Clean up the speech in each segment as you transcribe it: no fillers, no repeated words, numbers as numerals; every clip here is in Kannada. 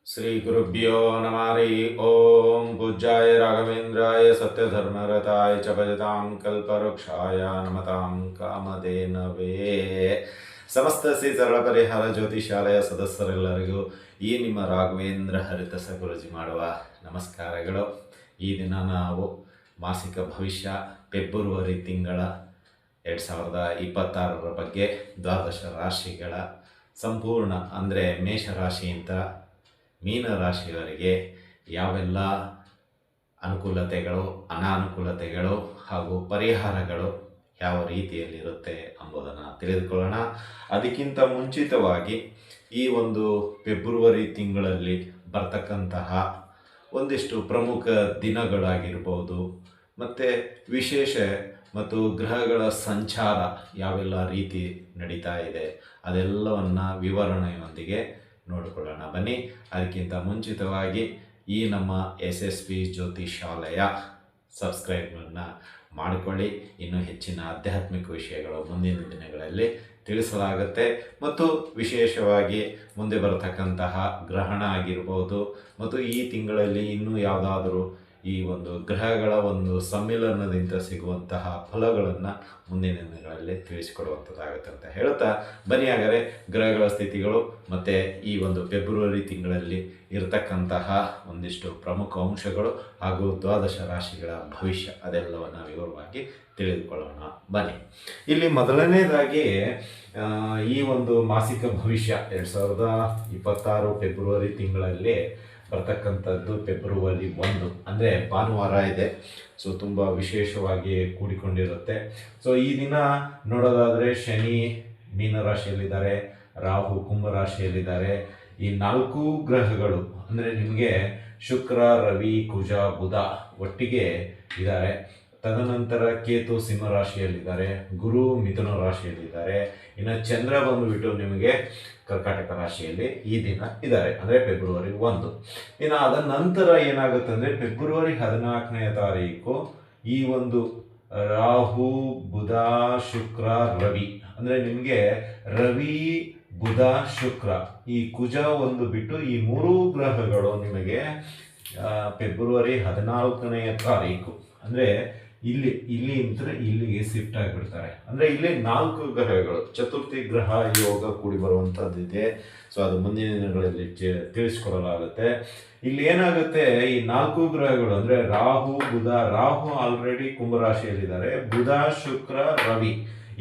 श्री गुरुभ्यो नमः हरि ओम पूज्याय राघवेन्द्राय सत्यधर्मरताय च भजतां कल्पवृक्षाय नमतां ಕಾಮಧೇನವೇ ಸಮಸ್ತ ಶ್ರೀ ಸರಳ ಪರಿಹಾರ ಜ್ಯೋತಿಷಾಲಯ ಸದಸ್ಯರೆಲ್ಲರಿಗೂ ಈ ನಿಮ್ಮ ರಾಘವೇಂದ್ರ ಹರಿತಸ ಗುರುಜಿ ಮಾಡುವ ನಮಸ್ಕಾರಗಳು. ಈ ದಿನ ನಾವು ಮಾಸಿಕ ಭವಿಷ್ಯ ಫೆಬ್ರವರಿ ತಿಂಗಳ 2026 ಬಗ್ಗೆ ದ್ವಾದಶ ರಾಶಿಗಳ ಸಂಪೂರ್ಣ ಅಂದರೆ ಮೇಷರಾಶಿಯಿಂದ ಮೀನರಾಶಿಯವರಿಗೆ ಯಾವೆಲ್ಲ ಅನುಕೂಲತೆಗಳು ಅನಾನುಕೂಲತೆಗಳು ಹಾಗೂ ಪರಿಹಾರಗಳು ಯಾವ ರೀತಿಯಲ್ಲಿರುತ್ತೆ ಎಂಬುದನ್ನು ತಿಳಿದುಕೊಳ್ಳೋಣ. ಅದಕ್ಕಿಂತ ಮುಂಚಿತವಾಗಿ ಈ ಒಂದು ಫೆಬ್ರವರಿ ತಿಂಗಳಲ್ಲಿ ಬರ್ತಕ್ಕಂತಹ ಒಂದಿಷ್ಟು ಪ್ರಮುಖ ದಿನಗಳಾಗಿರ್ಬೋದು ಮತ್ತು ವಿಶೇಷ ಮತ್ತು ಗ್ರಹಗಳ ಸಂಚಾರ ಯಾವೆಲ್ಲ ರೀತಿ ನಡೀತಾ ಇದೆ ಅದೆಲ್ಲವನ್ನು ವಿವರಣೆಯೊಂದಿಗೆ ನೋಡಿಕೊಳ್ಳೋಣ ಬನ್ನಿ. ಅದಕ್ಕಿಂತ ಮುಂಚಿತವಾಗಿ ಈ ನಮ್ಮ SSP ಜ್ಯೋತಿಷಾಲಯ ಸಬ್ಸ್ಕ್ರೈಬನ್ನು ಮಾಡಿಕೊಳ್ಳಿ. ಇನ್ನೂ ಹೆಚ್ಚಿನ ಆಧ್ಯಾತ್ಮಿಕ ವಿಷಯಗಳು ಮುಂದಿನ ದಿನಗಳಲ್ಲಿ ತಿಳಿಸಲಾಗುತ್ತೆ ಮತ್ತು ವಿಶೇಷವಾಗಿ ಮುಂದೆ ಬರತಕ್ಕಂತಹ ಗ್ರಹಣ ಆಗಿರ್ಬೋದು ಮತ್ತು ಈ ತಿಂಗಳಲ್ಲಿ ಇನ್ನೂ ಯಾವುದಾದರೂ ಈ ಒಂದು ಗ್ರಹಗಳ ಒಂದು ಸಮ್ಮಿಲನದಿಂದ ಸಿಗುವಂತಹ ಫಲಗಳನ್ನು ಮುಂದಿನ ದಿನಗಳಲ್ಲಿ ತಿಳಿಸಿಕೊಡುವಂಥದ್ದಾಗುತ್ತೆ ಅಂತ ಹೇಳ್ತಾ ಬನ್ನಿ. ಹಾಗಾದರೆ ಗ್ರಹಗಳ ಸ್ಥಿತಿಗಳು ಮತ್ತು ಈ ಒಂದು ಫೆಬ್ರವರಿ ತಿಂಗಳಲ್ಲಿ ಇರತಕ್ಕಂತಹ ಒಂದಿಷ್ಟು ಪ್ರಮುಖ ಅಂಶಗಳು ಹಾಗೂ ದ್ವಾದಶ ರಾಶಿಗಳ ಭವಿಷ್ಯ ಅದೆಲ್ಲವನ್ನು ವಿವರವಾಗಿ ತಿಳಿದುಕೊಳ್ಳೋಣ ಬನ್ನಿ. ಇಲ್ಲಿ ಮೊದಲನೇದಾಗಿ ಈ ಒಂದು ಮಾಸಿಕ ಭವಿಷ್ಯ 2026 ಫೆಬ್ರವರಿ ತಿಂಗಳಲ್ಲಿ ಬರ್ತಕ್ಕಂಥದ್ದು ಫೆಬ್ರವರಿ 1 ಅಂದರೆ ಭಾನುವಾರ ಇದೆ. ಸೊ ತುಂಬ ವಿಶೇಷವಾಗಿ ಕೂಡಿಕೊಂಡಿರುತ್ತೆ. ಸೊ ಈ ದಿನ ನೋಡೋದಾದರೆ ಶನಿ ಮೀನರಾಶಿಯಲ್ಲಿದ್ದಾರೆ, ರಾಹು ಕುಂಭರಾಶಿಯಲ್ಲಿದ್ದಾರೆ. ಈ 4 ಗ್ರಹಗಳು ಅಂದರೆ ನಿಮಗೆ ಶುಕ್ರ, ರವಿ, ಕುಜ, ಬುಧ ಒಟ್ಟಿಗೆ ಇದ್ದಾರೆ. ತದನಂತರ ಕೇತು ಸಿಂಹರಾಶಿಯಲ್ಲಿದ್ದಾರೆ, ಗುರು ಮಿಥುನ ರಾಶಿಯಲ್ಲಿದ್ದಾರೆ. ಇನ್ನು ಚಂದ್ರ ಬಂದುಬಿಟ್ಟು ನಿಮಗೆ ಕರ್ಕಾಟಕ ರಾಶಿಯಲ್ಲಿ ಈ ದಿನ ಇದ್ದಾರೆ ಅಂದರೆ ಫೆಬ್ರವರಿ 1. ಇನ್ನು ಅದರ ನಂತರ ಏನಾಗುತ್ತೆ ಅಂದರೆ ಫೆಬ್ರವರಿ 14ನೇ ತಾರೀಕು ಈ ಒಂದು ರಾಹು, ಬುಧ, ಶುಕ್ರ, ರವಿ ಅಂದರೆ ನಿಮಗೆ ರವಿ, ಬುಧ, ಶುಕ್ರ, ಈ ಕುಜ ಒಂದು ಬಿಟ್ಟು ಈ 3 ಗ್ರಹಗಳು ನಿಮಗೆ ಫೆಬ್ರವರಿ 14ನೇ ತಾರೀಕು ಅಂದರೆ ಇಲ್ಲಿ ಅಂದರೆ ಇಲ್ಲಿಗೆ ಶಿಫ್ಟ್ ಆಗಿಬಿಡ್ತಾರೆ. ಅಂದರೆ ಇಲ್ಲಿ 4 ಗ್ರಹಗಳು ಚತುರ್ಥಿ ಗ್ರಹ ಯೋಗ ಕೂಡಿ ಬರುವಂಥದ್ದಿದೆ. ಸೊ ಅದು ಮುಂದಿನ ದಿನಗಳಲ್ಲಿ ತಿಳಿಸ್ಕೊಡಲಾಗುತ್ತೆ. ಇಲ್ಲಿ ಏನಾಗುತ್ತೆ, ಈ 4 ಗ್ರಹಗಳು ಅಂದರೆ ರಾಹು, ಬುಧ, ರಾಹು ಆಲ್ರೆಡಿ ಕುಂಭರಾಶಿಯಲ್ಲಿದ್ದಾರೆ, ಬುಧ, ಶುಕ್ರ, ರವಿ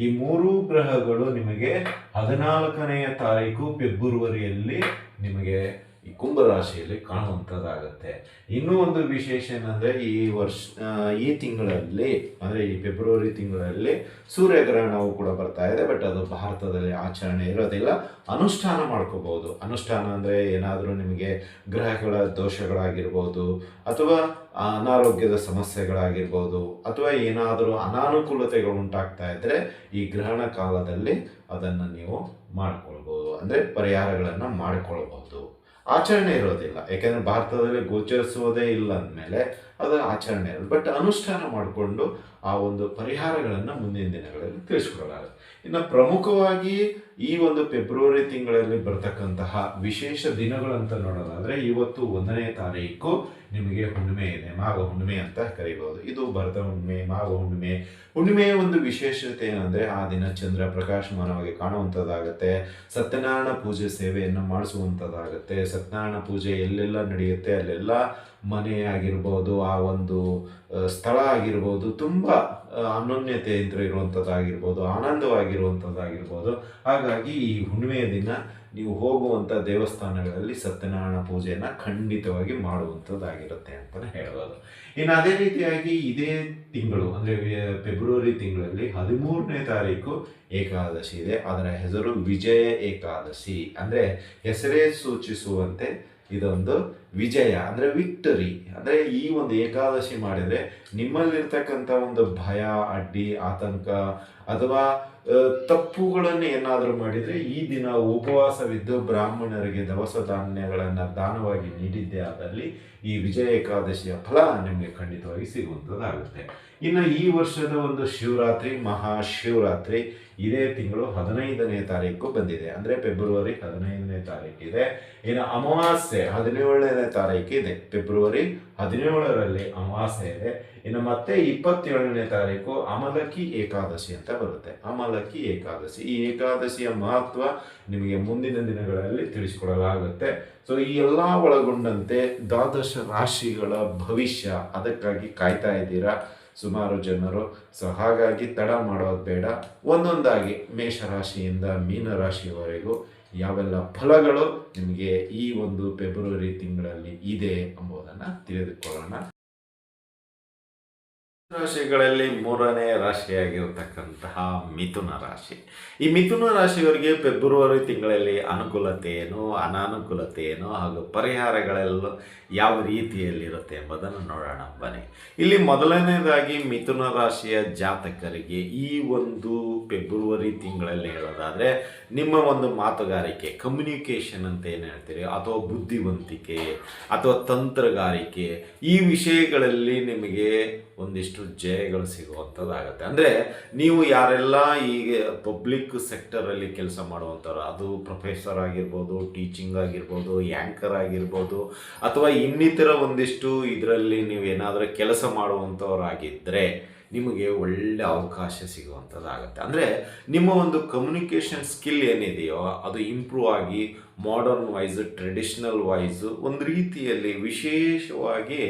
ಈ 3 ಗ್ರಹಗಳು ನಿಮಗೆ 14ನೇ ತಾರೀಕು ಫೆಬ್ರವರಿಯಲ್ಲಿ ನಿಮಗೆ ಈ ಕುಂಭರಾಶಿಯಲ್ಲಿ ಕಾಣುವಂಥದ್ದಾಗುತ್ತೆ. ಇನ್ನೂ ಒಂದು ವಿಶೇಷ ಏನಂದರೆ ಈ ತಿಂಗಳಲ್ಲಿ ಅಂದರೆ ಈ ಫೆಬ್ರವರಿ ತಿಂಗಳಲ್ಲಿ ಸೂರ್ಯಗ್ರಹಣವು ಕೂಡ ಬರ್ತಾ ಇದೆ. ಬಟ್ ಅದು ಭಾರತದಲ್ಲಿ ಆಚರಣೆ ಇರೋದಿಲ್ಲ, ಅನುಷ್ಠಾನ ಮಾಡ್ಕೋಬಹುದು. ಅನುಷ್ಠಾನ ಅಂದರೆ ಏನಾದರೂ ನಿಮಗೆ ಗ್ರಹಗಳ ದೋಷಗಳಾಗಿರ್ಬೋದು ಅಥವಾ ಅನಾರೋಗ್ಯದ ಸಮಸ್ಯೆಗಳಾಗಿರ್ಬೋದು ಅಥವಾ ಏನಾದರೂ ಅನಾನುಕೂಲತೆಗಳು ಉಂಟಾಗ್ತಾ ಇದ್ದರೆ ಈ ಗ್ರಹಣ ಕಾಲದಲ್ಲಿ ಅದನ್ನು ನೀವು ಮಾಡ್ಕೊಳ್ಬೋದು, ಅಂದರೆ ಪರಿಹಾರಗಳನ್ನು ಮಾಡಿಕೊಳ್ಬಹುದು. ಆಚರಣೆ ಇರೋದಿಲ್ಲ, ಯಾಕೆಂದರೆ ಭಾರತದಲ್ಲಿ ಗೋಚರಿಸುವುದೇ ಇಲ್ಲ ಅಂದಮೇಲೆ ಅದು ಆಚರಣೆ ಇರೋದು. ಬಟ್ ಅನುಷ್ಠಾನ ಮಾಡಿಕೊಂಡು ಆ ಒಂದು ಪರಿಹಾರಗಳನ್ನು ಮುಂದಿನ ದಿನಗಳಲ್ಲಿ ತಿಳಿಸ್ಕೊಡಲಾಗುತ್ತೆ. ಇನ್ನು ಪ್ರಮುಖವಾಗಿ ಈ ಒಂದು ಫೆಬ್ರವರಿ ತಿಂಗಳಲ್ಲಿ ಬರ್ತಕ್ಕಂತಹ ವಿಶೇಷ ದಿನಗಳಂತ ನೋಡೋದಾದರೆ ಇವತ್ತು 1ನೇ ತಾರೀಕು ನಿಮಗೆ ಹುಣ್ಣಿಮೆ ಇದೆ, ಮಾಘ ಹುಣ್ಣಿಮೆ ಅಂತ ಕರೀಬಹುದು. ಇದು ಭರತ ಹುಣ್ಣಿಮೆ, ಮಾಘ ಹುಣ್ಣಿಮೆ. ಹುಣ್ಣಿಮೆಯ ಒಂದು ವಿಶೇಷತೆ ಏನಂದರೆ ಆ ದಿನ ಚಂದ್ರ ಪ್ರಕಾಶಮಾನವಾಗಿ ಕಾಣುವಂಥದ್ದಾಗುತ್ತೆ. ಸತ್ಯನಾರಾಯಣ ಪೂಜೆ ಸೇವೆಯನ್ನು ಮಾಡಿಸುವಂಥದ್ದಾಗುತ್ತೆ. ಸತ್ಯನಾರಾಯಣ ಪೂಜೆ ಎಲ್ಲೆಲ್ಲ ನಡೆಯುತ್ತೆ ಅಲ್ಲೆಲ್ಲ ಮನೆ ಆಗಿರ್ಬೋದು, ಆ ಒಂದು ಸ್ಥಳ ಆಗಿರ್ಬೋದು ತುಂಬ ಅನನ್ಯತೆಯಿಂದ ಇರುವಂಥದ್ದಾಗಿರ್ಬೋದು, ಆನಂದವಾಗಿರುವಂಥದ್ದಾಗಿರ್ಬೋದು. ಹಾಗಾಗಿ ಈ ಹುಣ್ಣಿಮೆಯ ದಿನ ನೀವು ಹೋಗುವಂಥ ದೇವಸ್ಥಾನಗಳಲ್ಲಿ ಸತ್ಯನಾರಾಯಣ ಪೂಜೆಯನ್ನು ಖಂಡಿತವಾಗಿ ಮಾಡುವಂಥದ್ದಾಗಿರುತ್ತೆ ಅಂತಲೇ ಹೇಳ್ಬೋದು. ಇನ್ನು ಅದೇ ರೀತಿಯಾಗಿ ಇದೇ ತಿಂಗಳು ಅಂದರೆ ಫೆಬ್ರವರಿ ತಿಂಗಳಲ್ಲಿ 13ನೇ ತಾರೀಕು ಏಕಾದಶಿ ಇದೆ. ಅದರ ಹೆಸರು ವಿಜಯ ಏಕಾದಶಿ. ಅಂದರೆ ಹೆಸರೇ ಸೂಚಿಸುವಂತೆ ಇದೊಂದು ವಿಜಯ ಅಂದರೆ ವಿಕ್ಟರಿ. ಅಂದರೆ ಈ ಒಂದು ಏಕಾದಶಿ ಮಾಡಿದರೆ ನಿಮ್ಮಲ್ಲಿರ್ತಕ್ಕಂಥ ಒಂದು ಭಯ, ಅಡ್ಡಿ, ಆತಂಕ ಅಥವಾ ತಪ್ಪುಗಳನ್ನು ಏನಾದರೂ ಮಾಡಿದರೆ ಈ ದಿನ ಉಪವಾಸವಿದ್ದು ಬ್ರಾಹ್ಮಣರಿಗೆ ದವಸ ಧಾನ್ಯಗಳನ್ನು ದಾನವಾಗಿ ನೀಡಿದ್ದೇ ಆದಲ್ಲಿ ಈ ವಿಜಯ ಏಕಾದಶಿಯ ಫಲ ನಿಮಗೆ ಖಂಡಿತವಾಗಿ ಸಿಗುವಂಥದ್ದಾಗುತ್ತೆ. ಇನ್ನು ಈ ವರ್ಷದ ಒಂದು ಶಿವರಾತ್ರಿ, ಮಹಾಶಿವರಾತ್ರಿ ಇದೇ ತಿಂಗಳು 15ನೇ ತಾರೀಕು ಬಂದಿದೆ. ಅಂದರೆ ಫೆಬ್ರವರಿ 15ನೇ ತಾರೀಕಿದೆ. ಇನ್ನು ಅಮಾವಾಸ್ಯೆ 17ನೇ ತಾರೀಕು ಇದೆ. ಫೆಬ್ರವರಿ 17ರಲ್ಲಿ ಅಮಾವಾಸ್ಯೆ ಇದೆ. ಇನ್ನು ಮತ್ತೆ 27ನೇ ತಾರೀಕು ಅಮಲಕ್ಕಿ ಏಕಾದಶಿ ಅಂತ ಬರುತ್ತೆ. ಅಮಲಕ್ಕಿ ಏಕಾದಶಿ, ಈ ಏಕಾದಶಿಯ ಮಹತ್ವ ನಿಮಗೆ ಮುಂದಿನ ದಿನಗಳಲ್ಲಿ ತಿಳಿಸಿಕೊಡಲಾಗುತ್ತೆ. ಸೊ ಈ ಎಲ್ಲ ಒಳಗೊಂಡಂತೆ ದ್ವಾದಶ ರಾಶಿಗಳ ಭವಿಷ್ಯ, ಅದಕ್ಕಾಗಿ ಕಾಯ್ತಾ ಇದ್ದೀರಾ ಸುಮಾರು ಜನರು. ಸೊ ಹಾಗಾಗಿ ತಡ ಮಾಡೋದು ಬೇಡ. ಒಂದೊಂದಾಗಿ ಮೇಷರಾಶಿಯಿಂದ ಮೀನರಾಶಿಯವರೆಗೂ ಯಾವೆಲ್ಲ ಫಲಗಳು ನಿಮಗೆ ಈ ಒಂದು ಫೆಬ್ರವರಿ ತಿಂಗಳಲ್ಲಿ ಇದೆ ಎಂಬುದನ್ನು ತಿಳಿದುಕೊಳ್ಳೋಣ. ರಾಶಿಗಳಲ್ಲಿ 3ನೇ ರಾಶಿಯಾಗಿರತಕ್ಕಂತಹ ಮಿಥುನ ರಾಶಿ. ಈ ಮಿಥುನ ರಾಶಿಯವರಿಗೆ ಫೆಬ್ರವರಿ ತಿಂಗಳಲ್ಲಿ ಅನುಕೂಲತೆ ಏನು, ಅನಾನುಕೂಲತೆ ಏನು ಹಾಗೂ ಪರಿಹಾರಗಳೆಲ್ಲ ಯಾವ ರೀತಿಯಲ್ಲಿರುತ್ತೆ ಎಂಬುದನ್ನು ನೋಡೋಣ ಬನ್ನಿ. ಇಲ್ಲಿ ಮೊದಲನೇದಾಗಿ ಮಿಥುನ ರಾಶಿಯ ಜಾತಕರಿಗೆ ಈ ಒಂದು ಫೆಬ್ರವರಿ ತಿಂಗಳಲ್ಲಿ ಹೇಳೋದಾದರೆ ನಿಮ್ಮ ಒಂದು ಮಾತುಗಾರಿಕೆ, ಕಮ್ಯುನಿಕೇಷನ್ ಅಂತ ಏನು ಹೇಳ್ತೀರಿ, ಅಥವಾ ಬುದ್ಧಿವಂತಿಕೆ ಅಥವಾ ತಂತ್ರಗಾರಿಕೆ, ಈ ವಿಷಯಗಳಲ್ಲಿ ನಿಮಗೆ ಒಂದಿಷ್ಟು ಜಯಗಳು ಸಿಗುವಂಥದ್ದಾಗುತ್ತೆ. ಅಂದರೆ ನೀವು ಯಾರೆಲ್ಲ ಈಗ ಪಬ್ಲಿಕ್ ಸೆಕ್ಟರಲ್ಲಿ ಕೆಲಸ ಮಾಡುವಂಥವ್ರು, ಅದು ಪ್ರೊಫೆಸರ್ ಆಗಿರ್ಬೋದು, ಟೀಚಿಂಗ್ ಆಗಿರ್ಬೋದು, ಆ್ಯಂಕರ್ ಆಗಿರ್ಬೋದು, ಅಥವಾ ಇನ್ನಿತರ ಒಂದಿಷ್ಟು ಇದರಲ್ಲಿ ನೀವು ಏನಾದರೂ ಕೆಲಸ ಮಾಡುವಂಥವರಾಗಿದ್ದರೆ ನಿಮಗೆ ಒಳ್ಳೆ ಅವಕಾಶ ಸಿಗುವಂಥದ್ದಾಗುತ್ತೆ. ಅಂದರೆ ನಿಮ್ಮ ಒಂದು ಕಮ್ಯುನಿಕೇಷನ್ ಸ್ಕಿಲ್ ಏನಿದೆಯೋ ಅದು ಇಂಪ್ರೂವ್ ಆಗಿ ಮಾಡರ್ನ್ ವೈಸು, ಟ್ರೆಡಿಷ್ನಲ್ ವೈಸು ಒಂದು ರೀತಿಯಲ್ಲಿ ವಿಶೇಷವಾಗಿ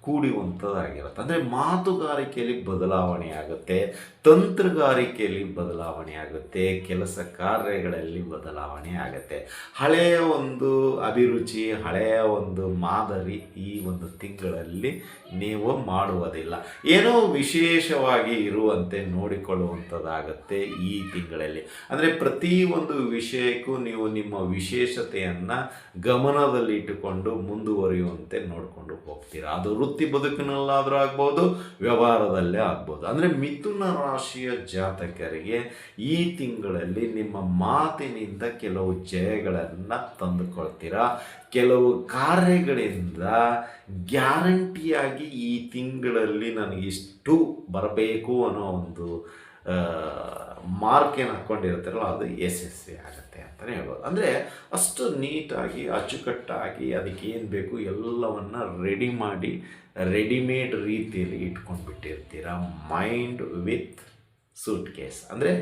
ಕೂಡುವಂಥದ್ದಾಗಿರುತ್ತೆ. ಅಂದರೆ ಮಾತುಗಾರಿಕೆಯಲ್ಲಿ ಬದಲಾವಣೆ ಆಗುತ್ತೆ, ತಂತ್ರಗಾರಿಕೆಯಲ್ಲಿ ಬದಲಾವಣೆ ಆಗುತ್ತೆ, ಕೆಲಸ ಕಾರ್ಯಗಳಲ್ಲಿ ಬದಲಾವಣೆ ಆಗುತ್ತೆ. ಹಳೆಯ ಒಂದು ಅಭಿರುಚಿ, ಹಳೆಯ ಒಂದು ಮಾದರಿ ಈ ಒಂದು ತಿಂಗಳಲ್ಲಿ ನೀವು ಮಾಡುವುದಿಲ್ಲ. ಏನೋ ವಿಶೇಷವಾಗಿ ಇರುವಂತೆ ನೋಡಿಕೊಳ್ಳುವಂಥದ್ದಾಗತ್ತೆ ಈ ತಿಂಗಳಲ್ಲಿ. ಅಂದರೆ ಪ್ರತಿ ಒಂದು ವಿಷಯಕ್ಕೂ ನೀವು ನಿಮ್ಮ ವಿಶೇಷತೆಯನ್ನು ಗಮನದಲ್ಲಿಟ್ಟುಕೊಂಡು ಮುಂದುವರಿಯುವಂತೆ ನೋಡಿಕೊಂಡು ಹೋಗ್ತೀರಾ. ಅದು ವೃತ್ತಿ ಬದುಕಿನಲ್ಲಾದರೂ ಆಗ್ಬೋದು, ವ್ಯವಹಾರದಲ್ಲೇ ಆಗ್ಬೋದು. ಅಂದರೆ ಮಿಥುನ ರಾಶಿಯ ಜಾತಕರಿಗೆ ಈ ತಿಂಗಳಲ್ಲಿ ನಿಮ್ಮ ಮಾತಿನಿಂದ ಕೆಲವು ಜಯಗಳನ್ನು ತಂದುಕೊಳ್ತೀರಾ. ಕೆಲವು ಕಾರ್ಯಗಳಿಂದ ಗ್ಯಾರಂಟಿಯಾಗಿ ಈ ತಿಂಗಳಲ್ಲಿ ನನಗಿಷ್ಟು ಬರಬೇಕು ಅನ್ನೋ ಒಂದು ಮಾರ್ಕ್ ಏನು ಹಾಕ್ಕೊಂಡಿರ್ತಾರಲ್ಲ ಅದು ಯಶಸ್ವಿ ಆಗುತ್ತೆ ಅಂತಲೇ ಹೇಳ್ಬೋದು. ಅಂದರೆ ಅಷ್ಟು ನೀಟಾಗಿ ಅಚ್ಚುಕಟ್ಟಾಗಿ ಅದಕ್ಕೆ ಏನು ಬೇಕು ಎಲ್ಲವನ್ನು ರೆಡಿ ಮಾಡಿ ರೆಡಿಮೇಡ್ ರೀತಿಯಲ್ಲಿ ಇಟ್ಕೊಂಡ್ಬಿಟ್ಟಿರ್ತೀರ. ಮೈಂಡ್ ವಿತ್ ಸೂಟ್ ಕೇಸ್, ಅಂದರೆ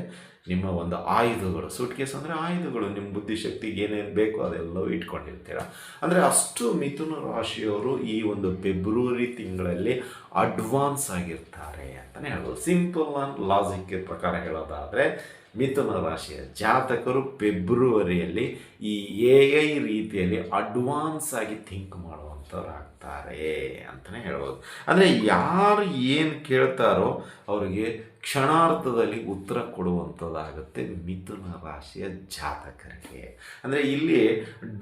ನಿಮ್ಮ ಒಂದು ಆಯುಧಗಳು. ಸೂಟ್ ಕೇಸ್ ಅಂದರೆ ಆಯುಧಗಳು, ನಿಮ್ಮ ಬುದ್ಧಿಶಕ್ತಿಗೆ ಏನೇನು ಬೇಕೋ ಅದೆಲ್ಲವೂ ಇಟ್ಕೊಂಡಿರ್ತೀರ. ಅಂದರೆ ಅಷ್ಟು ಮಿಥುನ ರಾಶಿಯವರು ಈ ಒಂದು ಫೆಬ್ರವರಿ ತಿಂಗಳಲ್ಲಿ ಅಡ್ವಾನ್ಸ್ ಆಗಿರ್ತಾರೆ ಅಂತಲೇ ಹೇಳ್ಬೋದು. ಸಿಂಪಲ್ ಆ್ಯಂಡ್ ಲಾಜಿಕ್ ಪ್ರಕಾರ ಹೇಳೋದಾದರೆ ಮಿಥುನ ರಾಶಿಯ ಜಾತಕರು ಫೆಬ್ರವರಿಯಲ್ಲಿ ಈ AI ರೀತಿಯಲ್ಲಿ ಅಡ್ವಾನ್ಸ್ ಆಗಿ ಥಿಂಕ್ ಮಾಡುವಂಥವ್ರಾಗ್ತಾರೆ ಅಂತಲೇ ಹೇಳ್ಬೋದು. ಅಂದರೆ ಯಾರು ಏನು ಕೇಳ್ತಾರೋ ಅವರಿಗೆ ಕ್ಷಣಾರ್ಧದಲ್ಲಿ ಉತ್ತರ ಕೊಡುವಂಥದ್ದಾಗುತ್ತೆ ಮಿಥುನ ರಾಶಿಯ ಜಾತಕರಿಗೆ. ಅಂದರೆ ಇಲ್ಲಿ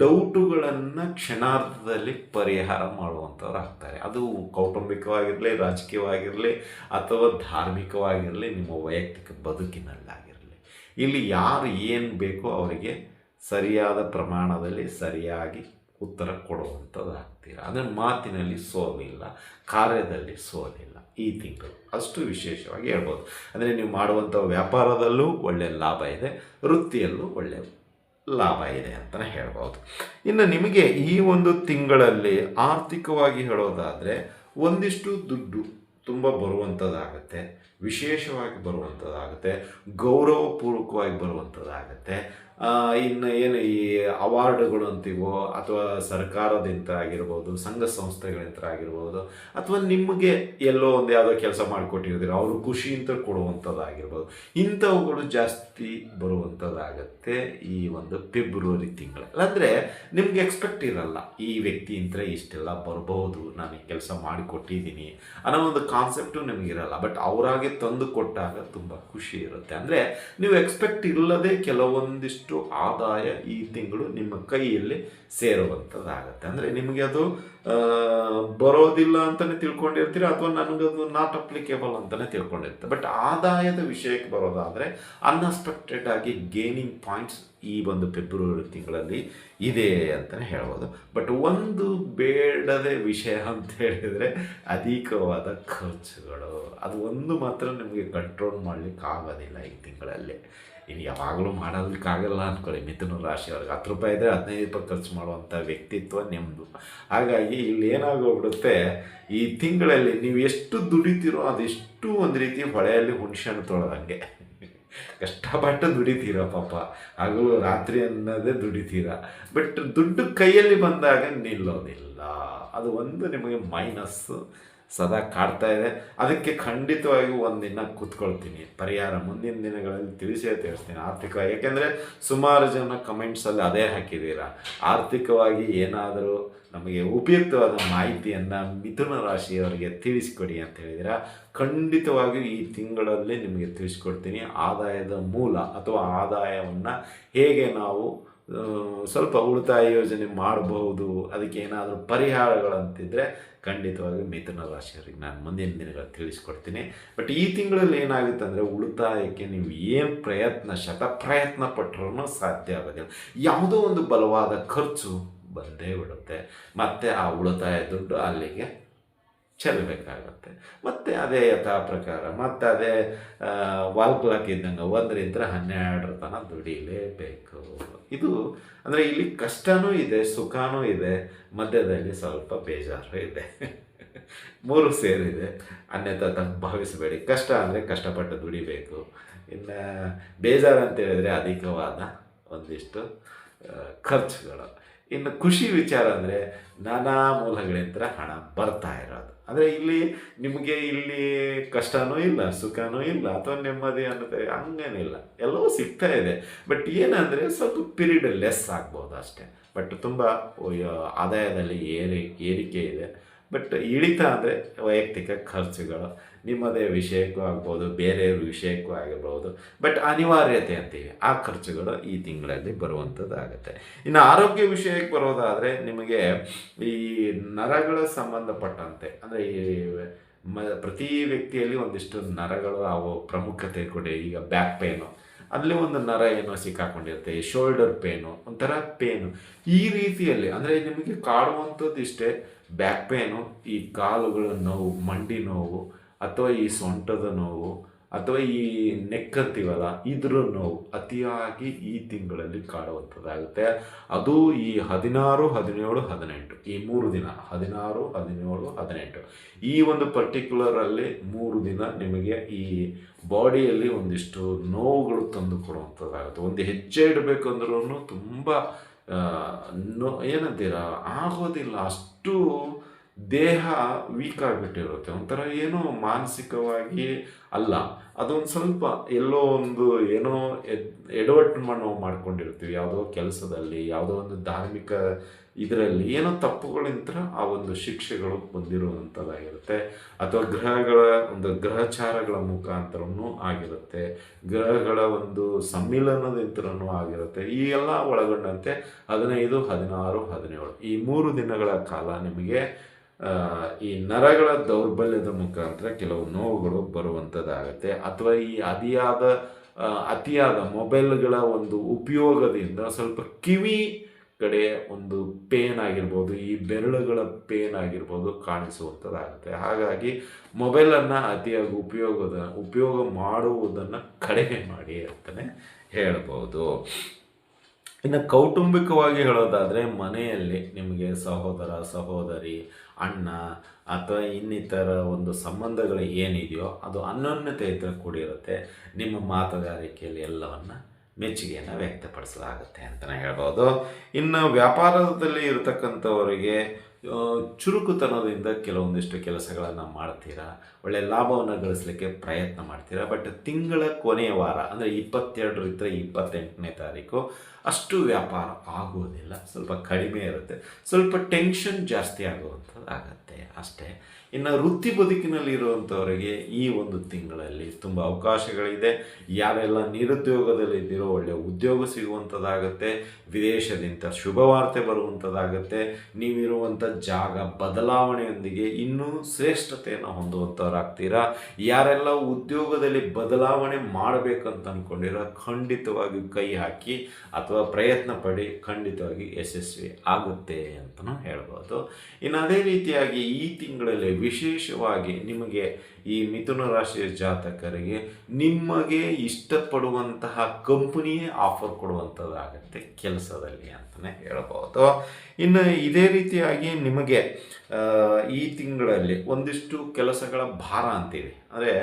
ಡೌಟುಗಳನ್ನು ಕ್ಷಣಾರ್ಧದಲ್ಲಿ ಪರಿಹಾರ ಮಾಡುವಂಥವ್ರು ಆಗ್ತಾರೆ. ಅದು ಕೌಟುಂಬಿಕವಾಗಿರಲಿ, ರಾಜಕೀಯವಾಗಿರಲಿ, ಅಥವಾ ಧಾರ್ಮಿಕವಾಗಿರಲಿ, ನಿಮ್ಮ ವೈಯಕ್ತಿಕ ಬದುಕಿನಲ್ಲಾಗಿರಲಿ, ಇಲ್ಲಿ ಯಾರು ಏನು ಬೇಕೋ ಅವರಿಗೆ ಸರಿಯಾದ ಪ್ರಮಾಣದಲ್ಲಿ ಸರಿಯಾಗಿ ಉತ್ತರ ಕೊಡುವಂಥದ್ದು ಆಗ್ತೀರ. ಅಂದರೆ ಮಾತಿನಲ್ಲಿ ಸೋಲಿಲ್ಲ, ಕಾರ್ಯದಲ್ಲಿ ಸೋಲಿಲ್ಲ ಈ ತಿಂಗಳು, ಅಷ್ಟು ವಿಶೇಷವಾಗಿ ಹೇಳ್ಬೋದು. ಅಂದರೆ ನೀವು ಮಾಡುವಂಥ ವ್ಯಾಪಾರದಲ್ಲೂ ಒಳ್ಳೆಯ ಲಾಭ ಇದೆ, ವೃತ್ತಿಯಲ್ಲೂ ಒಳ್ಳೆಯ ಲಾಭ ಇದೆ ಅಂತಲೇ ಹೇಳ್ಬೋದು. ಇನ್ನು ನಿಮಗೆ ಈ ಒಂದು ತಿಂಗಳಲ್ಲಿ ಆರ್ಥಿಕವಾಗಿ ಹೇಳೋದಾದರೆ ಒಂದಿಷ್ಟು ದುಡ್ಡು ತುಂಬ ಬರುವಂಥದ್ದಾಗತ್ತೆ, ವಿಶೇಷವಾಗಿ ಬರುವಂಥದ್ದಾಗುತ್ತೆ, ಗೌರವಪೂರ್ವಕವಾಗಿ ಬರುವಂಥದ್ದಾಗತ್ತೆ. ಇನ್ನು ಏನು ಈ ಅವಾರ್ಡ್ಗಳು ಅಂತೀವೋ, ಅಥವಾ ಸರ್ಕಾರದಿಂದ ಆಗಿರ್ಬೋದು, ಸಂಘ ಸಂಸ್ಥೆಗಳಿಂದ ಆಗಿರ್ಬೋದು, ಅಥವಾ ನಿಮಗೆ ಎಲ್ಲೋ ಒಂದು ಯಾವುದೋ ಕೆಲಸ ಮಾಡಿಕೊಟ್ಟಿರ್ತೀರ ಅವರು ಖುಷಿಯಿಂದ ಕೊಡುವಂಥದ್ದಾಗಿರ್ಬೋದು, ಇಂಥವುಗಳು ಜಾಸ್ತಿ ಬರುವಂಥದ್ದಾಗತ್ತೆ ಈ ಒಂದು ಫೆಬ್ರವರಿ ತಿಂಗಳಲ್ಲಿ. ಅಂದರೆ ನಿಮ್ಗೆ ಎಕ್ಸ್ಪೆಕ್ಟ್ ಇರಲ್ಲ, ಈ ವ್ಯಕ್ತಿಯಿಂದ ಇಷ್ಟೆಲ್ಲ ಬರ್ಬೋದು, ನಾನು ಈ ಕೆಲಸ ಮಾಡಿಕೊಟ್ಟಿದ್ದೀನಿ ಅನ್ನೋ ಒಂದು ಕಾನ್ಸೆಪ್ಟು ನಿಮಗಿರಲ್ಲ. ಬಟ್ ಅವರಾಗೆ ತಂದು ಕೊಟ್ಟಾಗ ತುಂಬ ಖುಷಿ ಇರುತ್ತೆ. ಅಂದರೆ ನೀವು ಎಕ್ಸ್ಪೆಕ್ಟ್ ಇಲ್ಲದೆ ಕೆಲವೊಂದಿಷ್ಟು ಆದಾಯ ಈ ತಿಂಗಳು ನಿಮ್ಮ ಕೈಯಲ್ಲಿ ಸೇರುವಂಥದ್ದಾಗತ್ತೆ. ಅಂದರೆ ನಿಮಗೆ ಅದು ಬರೋದಿಲ್ಲ ಅಂತಲೇ ತಿಳ್ಕೊಂಡಿರ್ತೀರ, ಅಥವಾ ನನಗದು ನಾಟ್ ಅಪ್ಲಿಕೇಬಲ್ ಅಂತಲೇ ತಿಳ್ಕೊಂಡಿರ್ತೀರ. ಬಟ್ ಆದಾಯದ ವಿಷಯಕ್ಕೆ ಬರೋದಾದರೆ ಅನ್ಎಕ್ಸ್ಪೆಕ್ಟೆಡ್ ಆಗಿ ಗೇನಿಂಗ್ ಪಾಯಿಂಟ್ಸ್ ಈ ಒಂದು ಫೆಬ್ರವರಿ ತಿಂಗಳಲ್ಲಿ ಇದೆ ಅಂತಲೇ ಹೇಳ್ಬೋದು. ಬಟ್ ಒಂದು ಬೇಡದ ವಿಷಯ ಅಂತ ಹೇಳಿದರೆ ಅಧಿಕವಾದ ಖರ್ಚುಗಳು. ಅದು ಒಂದು ಮಾತ್ರ ನಿಮಗೆ ಕಂಟ್ರೋಲ್ ಮಾಡಲಿಕ್ಕೆ ಆಗೋದಿಲ್ಲ ಈ ತಿಂಗಳಲ್ಲಿ. ಇನ್ನು ಯಾವಾಗಲೂ ಮಾಡೋದಕ್ಕಾಗಲ್ಲ ಅಂದ್ಕೊಳ್ಳಿ. ಮಿಥುನ ರಾಶಿಯವ್ರಿಗೆ 10 ರೂಪಾಯಿ ಇದ್ದರೆ 15 ರೂಪಾಯಿ ಖರ್ಚು ಮಾಡುವಂಥ ವ್ಯಕ್ತಿತ್ವ ನಿಮ್ಮದು. ಹಾಗಾಗಿ ಇಲ್ಲಿ ಏನಾಗೋಗ್ಬಿಡುತ್ತೆ, ಈ ತಿಂಗಳಲ್ಲಿ ನೀವು ಎಷ್ಟು ದುಡಿತೀರೋ ಅದೆಷ್ಟು ಒಂದು ರೀತಿ ಹೊಳೆಯಲ್ಲಿ ಹುಣಸೆಹಣ್ಣು ತೊಳೆದಂಗೆ ಕಷ್ಟಪಟ್ಟು ದುಡಿತೀರ ಪಾಪ, ಹಗಲು ರಾತ್ರಿ ಅನ್ನೋದೇ ದುಡಿತೀರ. ಬಟ್ ದುಡ್ಡು ಕೈಯಲ್ಲಿ ಬಂದಾಗ ನಿಲ್ಲೋದಿಲ್ಲ. ಅದು ಒಂದು ನಿಮಗೆ ಮೈನಸ್ಸು ಸದಾ ಕಾಡ್ತಾ ಇದೆ. ಅದಕ್ಕೆ ಖಂಡಿತವಾಗಿ ಒಂದಿನ ಕೂತ್ಕೊಳ್ತೀನಿ, ಪರಿಹಾರ ಮುಂದಿನ ದಿನಗಳಲ್ಲಿ ತಿಳಿಸ್ತೀನಿ ಆರ್ಥಿಕವಾಗಿ. ಯಾಕೆಂದರೆ ಸುಮಾರು ಜನ ಕಮೆಂಟ್ಸಲ್ಲಿ ಅದೇ ಹಾಕಿದ್ದೀರಾ, ಆರ್ಥಿಕವಾಗಿ ಏನಾದರೂ ನಮಗೆ ಉಪಯುಕ್ತವಾದ ಮಾಹಿತಿಯನ್ನು ಮಿಥುನ ರಾಶಿಯವರಿಗೆ ತಿಳಿಸ್ಕೊಡಿ ಅಂತ ಹೇಳಿದ್ದೀರಾ. ಖಂಡಿತವಾಗಿಯೂ ಈ ತಿಂಗಳಲ್ಲಿ ನಿಮಗೆ ತಿಳಿಸ್ಕೊಡ್ತೀನಿ. ಆದಾಯದ ಮೂಲ ಅಥವಾ ಆದಾಯವನ್ನು ಹೇಗೆ ನಾವು ಸ್ವಲ್ಪ ಉಳಿತಾಯ ಯೋಜನೆ ಮಾಡಬಹುದು, ಅದಕ್ಕೆ ಏನಾದರೂ ಪರಿಹಾರಗಳಂತಿದ್ದರೆ ಖಂಡಿತವಾಗಿ ಮಿಥುನ ರಾಶಿಯವರಿಗೆ ನಾನು ಮುಂದಿನ ದಿನಗಳು ತಿಳಿಸ್ಕೊಡ್ತೀನಿ. ಬಟ್ ಈ ತಿಂಗಳಲ್ಲಿ ಏನಾಗುತ್ತೆ ಅಂದರೆ, ಉಳಿತಾಯಕ್ಕೆ ನೀವು ಏನು ಶತಪ್ರಯತ್ನ ಪಟ್ಟರೂ ಸಾಧ್ಯ ಆಗೋದಿಲ್ಲ. ಯಾವುದೋ ಒಂದು ಬಲವಾದ ಖರ್ಚು ಬಂದೇ ಬಿಡುತ್ತೆ. ಮತ್ತು ಆ ಉಳಿತಾಯ ದುಡ್ಡು ಅಲ್ಲಿಗೆ ಚೆಲ್ಲಬೇಕಾಗತ್ತೆ. ಮತ್ತು ಅದೇ ಯಥಾ ಪ್ರಕಾರ ಮತ್ತು ಅದೇ ವಾಲ್ ಕ್ಲಾಕ್ ಇದ್ದಂಗೆ 1ರಿಂದ 12 ತನಕ ದುಡಿಲೇಬೇಕು. ಇದು ಅಂದರೆ ಇಲ್ಲಿ ಕಷ್ಟವೂ ಇದೆ, ಸುಖವೂ ಇದೆ, ಮಧ್ಯದಲ್ಲಿ ಸ್ವಲ್ಪ ಬೇಜಾರು ಇದೆ. 3 ಸೇರಿದೆ. ಅನ್ಯಥಾ ಭಾವಿಸಬೇಡಿ. ಕಷ್ಟ ಅಂದರೆ ಕಷ್ಟಪಟ್ಟು ದುಡಿಬೇಕು. ಇನ್ನು ಬೇಜಾರು ಅಂತ ಹೇಳಿದರೆ ಅಧಿಕವಾದ ಒಂದಿಷ್ಟು ಖರ್ಚುಗಳು. ಇನ್ನು ಖುಷಿ ವಿಚಾರ ಅಂದರೆ ನಾನಾ ಮೂಲಗಳಿಂದ ಹಣ ಬರ್ತಾ ಇರೋದು. ಅಂದರೆ ಇಲ್ಲಿ ನಿಮಗೆ ಇಲ್ಲಿ ಕಷ್ಟವೂ ಇಲ್ಲ, ಸುಖವೂ ಇಲ್ಲ, ಅಥವಾ ನೆಮ್ಮದಿ ಅನ್ನೋದು ಹಂಗೇನಿಲ್ಲ, ಎಲ್ಲವೂ ಸಿಗ್ತಾ ಇದೆ. ಬಟ್ ಏನಂದರೆ ಸ್ವಲ್ಪ ಪೀರಿಯಡ್ ಲೆಸ್ ಆಗ್ಬೋದು ಅಷ್ಟೇ. ಬಟ್ ತುಂಬ ಆದಾಯದಲ್ಲಿ ಏರಿಕೆ ಇದೆ. ಬಟ್ ಇಳಿತ ಅಂದರೆ ವೈಯಕ್ತಿಕ ಖರ್ಚುಗಳು ನಿಮ್ಮದೇ ವಿಷಯಕ್ಕೂ ಆಗ್ಬೋದು, ಬೇರೆಯವ್ರ ವಿಷಯಕ್ಕೂ ಆಗಿರ್ಬೋದು. ಬಟ್ ಅನಿವಾರ್ಯತೆ ಅಂತೀವಿ, ಆ ಖರ್ಚುಗಳು ಈ ತಿಂಗಳಲ್ಲಿ ಬರುವಂಥದ್ದಾಗುತ್ತೆ. ಇನ್ನು ಆರೋಗ್ಯ ವಿಷಯಕ್ಕೆ ಬರೋದಾದರೆ, ನಿಮಗೆ ಈ ನರಗಳ ಸಂಬಂಧಪಟ್ಟಂತೆ ಅಂದರೆ ಈ ಪ್ರತಿ ವ್ಯಕ್ತಿಯಲ್ಲಿ ಒಂದಿಷ್ಟು ನರಗಳು ಅವು ಪ್ರಾಮುಖ್ಯತೆ ಕೊಡಿ. ಈಗ ಬ್ಯಾಕ್ ಪೇನು, ಅಲ್ಲಿ ಒಂದು ನರ ಏನೋ ಸಿಕ್ಕಾಕೊಂಡಿರುತ್ತೆ. ಶೋಲ್ಡರ್ ಪೇನು, ಒಂಥರ ಪೇನು, ಈ ರೀತಿಯಲ್ಲಿ ಅಂದರೆ ನಿಮಗೆ ಕಾಡುವಂಥದ್ದು ಇಷ್ಟೇ. ಬ್ಯಾಕ್ ಪೇನು, ಈ ಕಾಲುಗಳ ನೋವು, ಮಂಡಿ ನೋವು, ಅಥವಾ ಈ ಸೊಂಟದ ನೋವು, ಅಥವಾ ಈ ನೆಕ್ ಅಂತೀವಲ್ಲ ಇದ್ರ ನೋವು ಅತಿಯಾಗಿ ಈ ತಿಂಗಳಲ್ಲಿ ಕಾಡುವಂಥದ್ದಾಗುತ್ತೆ. ಅದು ಈ 16, 17, 18 ಈ 3 ದಿನ, 16, 17, 18 ಈ ಒಂದು ಪರ್ಟಿಕ್ಯುಲರಲ್ಲಿ 3 ದಿನ ನಿಮಗೆ ಈ ಬಾಡಿಯಲ್ಲಿ ಒಂದಿಷ್ಟು ನೋವುಗಳು ತಂದು ಕೊಡುವಂಥದ್ದಾಗುತ್ತೆ. ಒಂದು ಹೆಜ್ಜೆ ಇಡಬೇಕಂದ್ರೂ ತುಂಬ ಏನಂತೀರ ಆಗೋದಿಲ್ಲ, ಅಷ್ಟು ದೇಹ ವೀಕ್ ಆಗಿಬಿಟ್ಟಿರುತ್ತೆ. ಒಂಥರ ಏನೋ ಮಾನಸಿಕವಾಗಿ ಅಲ್ಲ, ಅದೊಂದು ಸ್ವಲ್ಪ ಎಲ್ಲೋ ಒಂದು ಏನೋ ಎಡವಟ್ಟು ನಾವು ಮಾಡ್ಕೊಂಡಿರ್ತೀವಿ. ಯಾವುದೋ ಕೆಲಸದಲ್ಲಿ, ಯಾವುದೋ ಒಂದು ಧಾರ್ಮಿಕ ಇದರಲ್ಲಿ ಏನೋ ತಪ್ಪುಗಳಿಂದ ಆ ಒಂದು ಶಿಕ್ಷೆಗಳು ಬಂದಿರುವಂಥದ್ದಾಗಿರುತ್ತೆ. ಅಥವಾ ಗ್ರಹಚಾರಗಳ ಮುಖಾಂತರನೂ ಆಗಿರುತ್ತೆ, ಗ್ರಹಗಳ ಒಂದು ಸಮ್ಮಿಲನದಿಂದನೂ ಆಗಿರುತ್ತೆ. ಈ ಎಲ್ಲ ಒಳಗೊಂಡಂತೆ 15, 16, 17 ಈ 3 ದಿನಗಳ ಕಾಲ ನಿಮಗೆ ಈ ನರಗಳ ದೌರ್ಬಲ್ಯದ ಮುಖಾಂತರ ಕೆಲವು ನೋವುಗಳು ಬರುವಂಥದ್ದಾಗುತ್ತೆ. ಅಥವಾ ಈ ಅತಿಯಾದ ಮೊಬೈಲ್ಗಳ ಒಂದು ಉಪಯೋಗದಿಂದ ಸ್ವಲ್ಪ ಕಿವಿ ಕಡೆ ಒಂದು ಪೇನ್ ಆಗಿರ್ಬೋದು, ಈ ಬೆರಳುಗಳ ಪೇನ್ ಆಗಿರ್ಬೋದು ಕಾಣಿಸುವಂಥದ್ದಾಗುತ್ತೆ. ಹಾಗಾಗಿ ಮೊಬೈಲನ್ನು ಅತಿಯಾಗಿ ಉಪಯೋಗ ಮಾಡುವುದನ್ನು ಕಡಿಮೆ ಮಾಡಿ ಅಂತಲೇ ಹೇಳ್ಬೋದು. ಇನ್ನು ಕೌಟುಂಬಿಕವಾಗಿ ಹೇಳೋದಾದರೆ, ಮನೆಯಲ್ಲಿ ನಿಮಗೆ ಸಹೋದರ, ಸಹೋದರಿ, ಅಣ್ಣ ಅಥವಾ ಇನ್ನಿತರ ಒಂದು ಸಂಬಂಧಗಳು ಏನಿದೆಯೋ ಅದು ಅನ್ಯೋನ್ಯತೆಯಿಂದ ಕೂಡಿರುತ್ತೆ. ನಿಮ್ಮ ಮಾತುಗಾರಿಕೆಯಲ್ಲಿ ಎಲ್ಲವನ್ನು ಮೆಚ್ಚುಗೆಯನ್ನು ವ್ಯಕ್ತಪಡಿಸಲಾಗುತ್ತೆ ಅಂತಲೇ ಹೇಳ್ಬೋದು. ಇನ್ನು ವ್ಯಾಪಾರದಲ್ಲಿ ಇರತಕ್ಕಂಥವರಿಗೆ ಚುರುಕುತನದಿಂದ ಕೆಲವೊಂದಿಷ್ಟು ಕೆಲಸಗಳನ್ನು ಮಾಡ್ತೀರಾ, ಒಳ್ಳೆಯ ಲಾಭವನ್ನು ಗಳಿಸಲಿಕ್ಕೆ ಪ್ರಯತ್ನ ಮಾಡ್ತೀರಾ. ಬಟ್ ತಿಂಗಳ ಕೊನೆಯ ವಾರ ಅಂದರೆ 22ರಿಂದ 28ನೇ ತಾರೀಕು ಅಷ್ಟು ವ್ಯಾಪಾರ ಆಗುವುದಿಲ್ಲ, ಸ್ವಲ್ಪ ಕಡಿಮೆ ಇರುತ್ತೆ, ಸ್ವಲ್ಪ ಟೆನ್ಷನ್ ಜಾಸ್ತಿ ಆಗುವಂಥದ್ದಾಗತ್ತೆ ಅಷ್ಟೇ. ಇನ್ನು ವೃತ್ತಿ ಬದುಕಿನಲ್ಲಿರುವಂಥವರಿಗೆ ಈ ಒಂದು ತಿಂಗಳಲ್ಲಿ ತುಂಬ ಅವಕಾಶಗಳಿದೆ. ಯಾರೆಲ್ಲ ನಿರುದ್ಯೋಗದಲ್ಲಿದ್ದೀರೋ ಒಳ್ಳೆಯ ಉದ್ಯೋಗ ಸಿಗುವಂಥದ್ದಾಗತ್ತೆ, ವಿದೇಶದಿಂದ ಶುಭವಾರ್ತೆ ಬರುವಂಥದ್ದಾಗತ್ತೆ, ನೀವಿರುವಂಥ ಜಾಗ ಬದಲಾವಣೆಯೊಂದಿಗೆ ಇನ್ನೂ ಶ್ರೇಷ್ಠತೆಯನ್ನು ಹೊಂದುವಂಥ ಟ್ರಾನ್ಸ್ಫರ್ ಆಗ್ತೀರಾ, ಯಾರೆಲ್ಲ ಉದ್ಯೋಗದಲ್ಲಿ ಬದಲಾವಣೆ ಮಾಡಬೇಕಂತ ಅಂದ್ಕೊಂಡಿರೋ ಖಂಡಿತವಾಗಿ ಕೈ ಹಾಕಿ ಅಥವಾ ಪ್ರಯತ್ನ ಪಡಿ, ಖಂಡಿತವಾಗಿ ಯಶಸ್ವಿ ಆಗುತ್ತೆ ಅಂತಲೂ ಹೇಳ್ಬೋದು. ಇನ್ನು ಅದೇ ರೀತಿಯಾಗಿ ಈ ತಿಂಗಳಲ್ಲಿ ವಿಶೇಷವಾಗಿ ನಿಮಗೆ ಈ ಮಿಥುನ ರಾಶಿಯ ಜಾತಕರಿಗೆ ನಿಮಗೆ ಇಷ್ಟಪಡುವಂತಹ ಕಂಪನಿಯೇ ಆಫರ್ ಕೊಡುವಂಥದ್ದಾಗತ್ತೆ ಕೆಲಸದಲ್ಲಿ ಅಂತಲೇ ಹೇಳ್ಬೋದು. ಇನ್ನು ಇದೇ ರೀತಿಯಾಗಿ ನಿಮಗೆ ಈ ತಿಂಗಳಲ್ಲಿ ಒಂದಿಷ್ಟು ಕೆಲಸಗಳ ಭಾರ ಅಂತೀವಿ, ಅಂದರೆ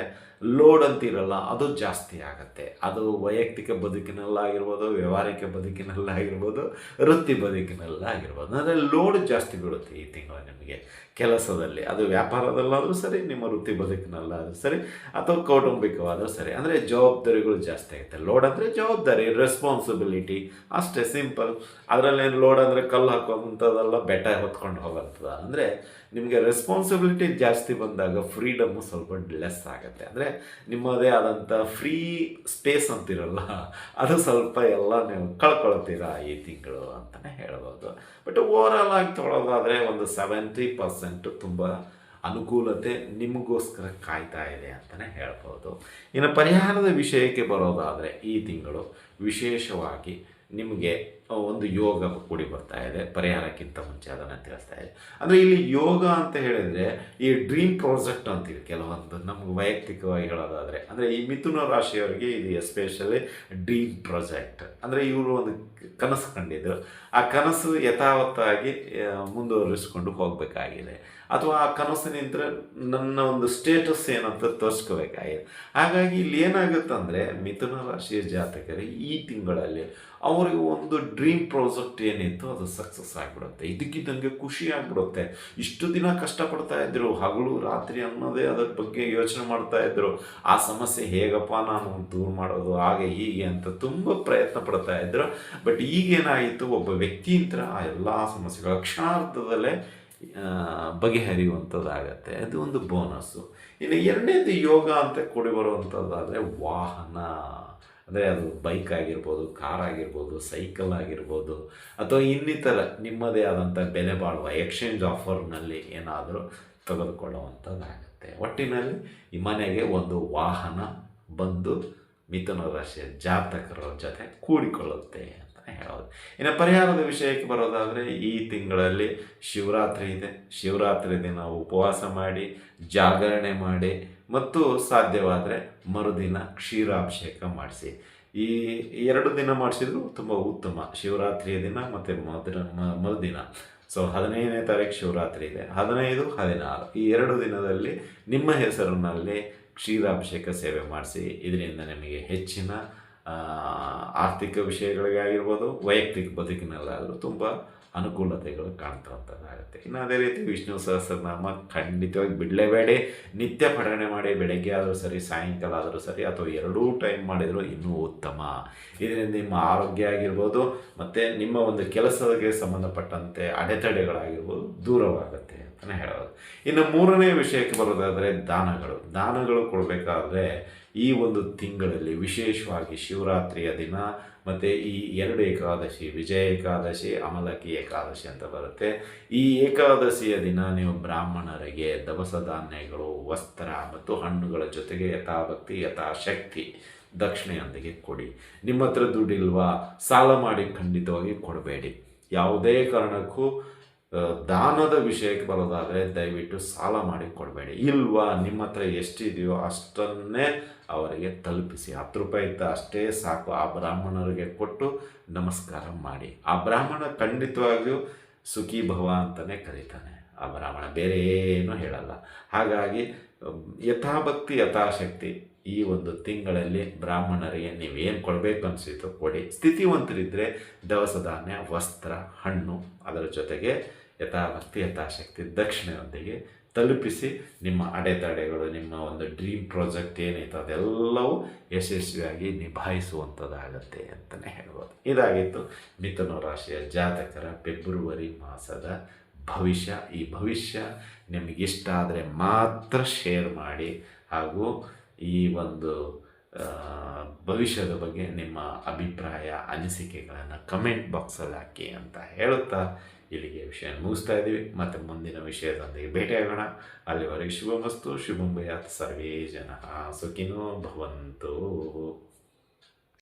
ಲೋಡ್ ಅಂತಿರಲ್ಲ, ಅದು ಜಾಸ್ತಿ ಆಗುತ್ತೆ. ಅದು ವೈಯಕ್ತಿಕ ಬದುಕಿನಲ್ಲಾಗಿರ್ಬೋದು, ವ್ಯವಹಾರಿಕ ಬದುಕಿನಲ್ಲಾಗಿರ್ಬೋದು, ವೃತ್ತಿ ಬದುಕಿನಲ್ಲಾಗಿರ್ಬೋದು. ಅಂದರೆ ಲೋಡ್ ಜಾಸ್ತಿ ಬೀಳುತ್ತೆ ಈ ತಿಂಗಳು ನಿಮಗೆ ಕೆಲಸದಲ್ಲಿ. ಅದು ವ್ಯಾಪಾರದಲ್ಲಾದರೂ ಸರಿ, ನಿಮ್ಮ ವೃತ್ತಿ ಬದುಕಿನಲ್ಲಾದರೂ ಸರಿ, ಅಥವಾ ಕೌಟುಂಬಿಕವಾದರೂ ಸರಿ. ಅಂದರೆ ಜವಾಬ್ದಾರಿಗಳು ಜಾಸ್ತಿ ಆಗುತ್ತೆ. ಲೋಡ್ ಅಂದರೆ ಜವಾಬ್ದಾರಿ, ರೆಸ್ಪಾನ್ಸಿಬಿಲಿಟಿ, ಅಷ್ಟೇ ಸಿಂಪಲ್. ಅದರಲ್ಲೇನು ಲೋಡ್ ಅಂದರೆ ಕಲ್ಲು ಹಾಕುವಂಥದ್ದೆಲ್ಲ ಬೆಟ್ಟ ಹೊತ್ಕೊಂಡು ಹೋಗೋಂಥದ್ದು. ಅಂದರೆ ನಿಮಗೆ ರೆಸ್ಪಾನ್ಸಿಬಿಲಿಟಿ ಜಾಸ್ತಿ ಬಂದಾಗ ಫ್ರೀಡಮ್ಮು ಸ್ವಲ್ಪ ಲೆಸ್ ಆಗುತ್ತೆ. ಅಂದರೆ ನಿಮ್ಮದೇ ಆದಂಥ ಫ್ರೀ ಸ್ಪೇಸ್ ಅಂತಿರಲ್ಲ, ಅದು ಸ್ವಲ್ಪ ಎಲ್ಲ ನೀವು ಕಳ್ಕೊಳ್ತೀರಾ ಈ ತಿಂಗಳು ಅಂತಲೇ ಹೇಳ್ಬೋದು. ಬಟ್ ಓವರಾಲ್ ಆಗಿ ತೊಗೊಳೋದಾದರೆ ಒಂದು 70% ತುಂಬ ಅನುಕೂಲತೆ ನಿಮಗೋಸ್ಕರ ಕಾಯ್ತಾ ಇದೆ ಅಂತಲೇ ಹೇಳ್ಬೋದು. ಇನ್ನು ಪರಿಹಾರದ ವಿಷಯಕ್ಕೆ ಬರೋದಾದರೆ ಈ ತಿಂಗಳು ವಿಶೇಷವಾಗಿ ನಿಮಗೆ ಒಂದು ಯೋಗ ಕೂಡಿ ಬರ್ತಾ ಇದೆ. ಪರಿಹಾರಕ್ಕಿಂತ ಮುಂಚೆ ಅದನ್ನು ತಿಳಿಸ್ತಾ ಇದೆ. ಅಂದರೆ ಇಲ್ಲಿ ಯೋಗ ಅಂತ ಹೇಳಿದರೆ ಈ ಡ್ರೀಮ್ ಪ್ರಾಜೆಕ್ಟ್ ಅಂತೀವಿ ಕೆಲವೊಂದು, ನಮ್ಗೆ ವೈಯಕ್ತಿಕವಾಗಿ ಹೇಳೋದಾದರೆ. ಅಂದರೆ ಈ ಮಿಥುನ ರಾಶಿಯವರಿಗೆ ಇದು ಎಸ್ಪೆಷಲಿ ಡ್ರೀಮ್ ಪ್ರಾಜೆಕ್ಟ್. ಅಂದರೆ ಇವರು ಒಂದು ಕನಸು ಕಂಡಿದ್ದರು, ಆ ಕನಸು ಯಥಾವತ್ತಾಗಿ ಮುಂದುವರಿಸ್ಕೊಂಡು ಹೋಗಬೇಕಾಗಿದೆ, ಅಥವಾ ಆ ಕನಸಿನಿಂದ ನನ್ನ ಒಂದು ಸ್ಟೇಟಸ್ ಏನಂತ ತೋರಿಸ್ಕೋಬೇಕಾಗಿದೆ. ಹಾಗಾಗಿ ಇಲ್ಲಿ ಏನಾಗುತ್ತಂದರೆ ಮಿಥುನ ರಾಶಿಯ ಜಾತಕರು ಈ ತಿಂಗಳಲ್ಲಿ ಅವರಿಗೆ ಒಂದು ಡ್ರೀಮ್ ಪ್ರಾಜೆಕ್ಟ್ ಏನಿತ್ತು ಅದು ಸಕ್ಸಸ್ ಆಗಿಬಿಡುತ್ತೆ. ಇದಕ್ಕಿದ್ದಂಗೆ ಖುಷಿ ಆಗಿಬಿಡುತ್ತೆ. ಇಷ್ಟು ದಿನ ಕಷ್ಟಪಡ್ತಾ ಇದ್ದರು, ಹಗಲು ರಾತ್ರಿ ಅನ್ನೋದೇ ಅದರ ಬಗ್ಗೆ ಯೋಚನೆ ಮಾಡ್ತಾ ಇದ್ದರು. ಆ ಸಮಸ್ಯೆ ಹೇಗಪ್ಪ ನಾನು ದೂರ ಮಾಡೋದು, ಹಾಗೆ ಹೀಗೆ ಅಂತ ತುಂಬ ಪ್ರಯತ್ನ ಪಡ್ತಾ ಇದ್ದರು. ಬಟ್ ಈಗೇನಾಯಿತು, ಒಬ್ಬ ವ್ಯಕ್ತಿಯಿಂದ ಆ ಎಲ್ಲ ಸಮಸ್ಯೆಗಳ ಕ್ಷಣಾರ್ಧದಲ್ಲೇ ಬಗೆಹರಿಯುವಂಥದ್ದಾಗತ್ತೆ. ಅದು ಒಂದು ಬೋನಸ್ಸು. ಇನ್ನು ಎರಡನೇದು ಯೋಗ ಅಂತ ಕೂಡಿ ಬರುವಂಥದ್ದಾದರೆ ವಾಹನ. ಅಂದರೆ ಅದು ಬೈಕ್ ಆಗಿರ್ಬೋದು, ಕಾರ್ ಆಗಿರ್ಬೋದು, ಸೈಕಲ್ ಆಗಿರ್ಬೋದು, ಅಥವಾ ಇನ್ನಿತರ ನಿಮ್ಮದೇ ಆದಂಥ ಬೆಲೆ ಬಾಳುವ ಎಕ್ಸ್ಚೇಂಜ್ ಆಫರ್ನಲ್ಲಿ ಏನಾದರೂ ತೆಗೆದುಕೊಳ್ಳುವಂಥದ್ದಾಗುತ್ತೆ. ಒಟ್ಟಿನಲ್ಲಿ ಈ ಮನೆಗೆ ಒಂದು ವಾಹನ ಬಂದು ಮಿಥುನ ರಾಶಿಯ ಜಾತಕರ ಜೊತೆ ಕೂಡಿಕೊಳ್ಳುತ್ತೆ ಅಂತಲೇ ಹೇಳೋದು. ಇನ್ನು ಪರಿಹಾರದ ವಿಷಯಕ್ಕೆ ಬರೋದಾದರೆ ಈ ತಿಂಗಳಲ್ಲಿ ಶಿವರಾತ್ರಿ ಇದೆ. ಶಿವರಾತ್ರಿ ದಿನ ಉಪವಾಸ ಮಾಡಿ, ಜಾಗರಣೆ ಮಾಡಿ, ಮತ್ತು ಸಾಧ್ಯವಾದರೆ ಮರುದಿನ ಕ್ಷೀರಾಭಿಷೇಕ ಮಾಡಿಸಿ. ಈ 2 ದಿನ ಮಾಡಿಸಿದ್ರು ತುಂಬ ಉತ್ತಮ. ಶಿವರಾತ್ರಿಯ ದಿನ ಮತ್ತು ಮರುದಿನ. ಸೊ 15ನೇ ತಾರೀಕು ಶಿವರಾತ್ರಿ ಇದೆ, 15, 16 ಈ 2 ದಿನದಲ್ಲಿ ನಿಮ್ಮ ಹೆಸರಿನಲ್ಲಿ ಕ್ಷೀರಾಭಿಷೇಕ ಸೇವೆ ಮಾಡಿಸಿ. ಇದರಿಂದ ನಿಮಗೆ ಹೆಚ್ಚಿನ ಆರ್ಥಿಕ ವಿಷಯಗಳಿಗಾಗಿರ್ಬೋದು, ವೈಯಕ್ತಿಕ ಬದುಕಿನಲ್ಲಾದರೂ ತುಂಬ ಅನುಕೂಲತೆಗಳು ಕಾಣ್ತಂಥದ್ದಾಗುತ್ತೆ. ಇನ್ನು ಅದೇ ರೀತಿ ವಿಷ್ಣು ಸಹಸ್ರನಾಮ ಖಂಡಿತವಾಗಿ ಬಿಡಲೇಬೇಡಿ. ನಿತ್ಯ ಪಠಣೆ ಮಾಡಿ, ಬೆಳಗ್ಗೆ ಆದರೂ ಸರಿ, ಸಾಯಂಕಾಲ ಆದರೂ ಸರಿ, ಅಥವಾ 2 ಟೈಮ್ ಮಾಡಿದರೂ ಇನ್ನೂ ಉತ್ತಮ. ಇದರಿಂದ ನಿಮ್ಮ ಆರೋಗ್ಯ ಆಗಿರ್ಬೋದು, ಮತ್ತು ನಿಮ್ಮ ಒಂದು ಕೆಲಸಕ್ಕೆ ಸಂಬಂಧಪಟ್ಟಂತೆ ಅಡೆತಡೆಗಳಾಗಿರ್ಬೋದು ದೂರವಾಗುತ್ತೆ ಅಂತಲೇ ಹೇಳೋದು. ಇನ್ನು 3ನೇ ವಿಷಯಕ್ಕೆ ಬರೋದಾದರೆ ದಾನಗಳು ಕೊಡಬೇಕಾದ್ರೆ ಈ ಒಂದು ತಿಂಗಳಲ್ಲಿ ವಿಶೇಷವಾಗಿ ಶಿವರಾತ್ರಿಯ ದಿನ ಮತ್ತು ಈ 2 ಏಕಾದಶಿ, ವಿಜಯ ಏಕಾದಶಿ, ಅಮಲಕಿ ಏಕಾದಶಿ ಅಂತ ಬರುತ್ತೆ. ಈ ಏಕಾದಶಿಯ ದಿನ ನೀವು ಬ್ರಾಹ್ಮಣರಿಗೆ ದವಸ ಧಾನ್ಯಗಳು, ವಸ್ತ್ರ ಮತ್ತು ಹಣ್ಣುಗಳ ಜೊತೆಗೆ ಯಥಾಭಕ್ತಿ ಯಥಾಶಕ್ತಿ ದಕ್ಷಿಣೆಯೊಂದಿಗೆ ಕೊಡಿ. ನಿಮ್ಮ ಹತ್ರ ದುಡ್ಡಿಲ್ವಾ, ಸಾಲ ಮಾಡಿ ಖಂಡಿತವಾಗಿ ಕೊಡಬೇಡಿ. ಯಾವುದೇ ಕಾರಣಕ್ಕೂ ದಾನದ ವಿಷಯಕ್ಕೆ ಬರೋದಾದರೆ ದಯವಿಟ್ಟು ಸಾಲ ಮಾಡಿ ಕೊಡಬೇಡಿ. ಇಲ್ವಾ, ನಿಮ್ಮ ಹತ್ರ ಎಷ್ಟಿದೆಯೋ ಅಷ್ಟನ್ನೇ ಅವರಿಗೆ ತಲುಪಿಸಿ. 10 ರೂಪಾಯಿ ಇದ್ದ ಅಷ್ಟೇ ಸಾಕು. ಆ ಬ್ರಾಹ್ಮಣರಿಗೆ ಕೊಟ್ಟು ನಮಸ್ಕಾರ ಮಾಡಿ. ಆ ಬ್ರಾಹ್ಮಣ ಖಂಡಿತವಾಗಿಯೂ ಸುಖೀ ಭವ ಅಂತಲೇ ಕರೀತಾನೆ. ಆ ಬ್ರಾಹ್ಮಣ ಬೇರೆ ಏನೂ ಹೇಳಲ್ಲ. ಹಾಗಾಗಿ ಯಥಾಭಕ್ತಿ ಯಥಾಶಕ್ತಿ ಈ ಒಂದು ತಿಂಗಳಲ್ಲಿ ಬ್ರಾಹ್ಮಣರಿಗೆ ನೀವೇನು ಕೊಡಬೇಕು ಅನಿಸಿತು ಕೊಡಿ. ಸ್ಥಿತಿವಂತರಿದ್ದರೆ ದವಸ ಧಾನ್ಯ, ವಸ್ತ್ರ, ಹಣ್ಣು, ಅದರ ಜೊತೆಗೆ ಯಥಾಭಕ್ತಿ ಯಥಾಶಕ್ತಿ ದಕ್ಷಿಣೆಯೊಂದಿಗೆ ತಲುಪಿಸಿ. ನಿಮ್ಮ ಅಡೆತಡೆಗಳು, ನಿಮ್ಮ ಒಂದು ಡ್ರೀಮ್ ಪ್ರಾಜೆಕ್ಟ್ ಏನೈತೆ ಅದೆಲ್ಲವೂ ಯಶಸ್ವಿಯಾಗಿ ನಿಭಾಯಿಸುವಂಥದ್ದಾಗತ್ತೆ ಅಂತಲೇ ಹೇಳ್ಬೋದು. ಇದಾಗಿತ್ತು ಮಿಥುನ ರಾಶಿಯ ಜಾತಕರ ಫೆಬ್ರವರಿ ಮಾಸದ ಭವಿಷ್ಯ. ಈ ಭವಿಷ್ಯ ನಿಮಗಿಷ್ಟ ಆದರೆ ಮಾತ್ರ ಶೇರ್ ಮಾಡಿ, ಹಾಗೂ ಈ ಒಂದು ಭವಿಷ್ಯದ ಬಗ್ಗೆ ನಿಮ್ಮ ಅಭಿಪ್ರಾಯ, ಅನಿಸಿಕೆಗಳನ್ನು ಕಮೆಂಟ್ ಬಾಕ್ಸಲ್ಲಿ ಹಾಕಿ ಅಂತ ಹೇಳುತ್ತಾ ಇಲ್ಲಿಗೆ ವಿಷಯ ಮುಗಿಸ್ತಾ ಇದ್ದೀವಿ. ಮತ್ತು ಮುಂದಿನ ವಿಷಯದೊಂದಿಗೆ ಭೇಟಿಯಾಗೋಣ. ಅಲ್ಲಿವರೆಗೆ ಶುಭಮಸ್ತು. ಶುಭಂ ಭಯಾತ್. ಸರ್ವೇ ಜನಃ ಸುಖಿನೋ ಭವಂತು.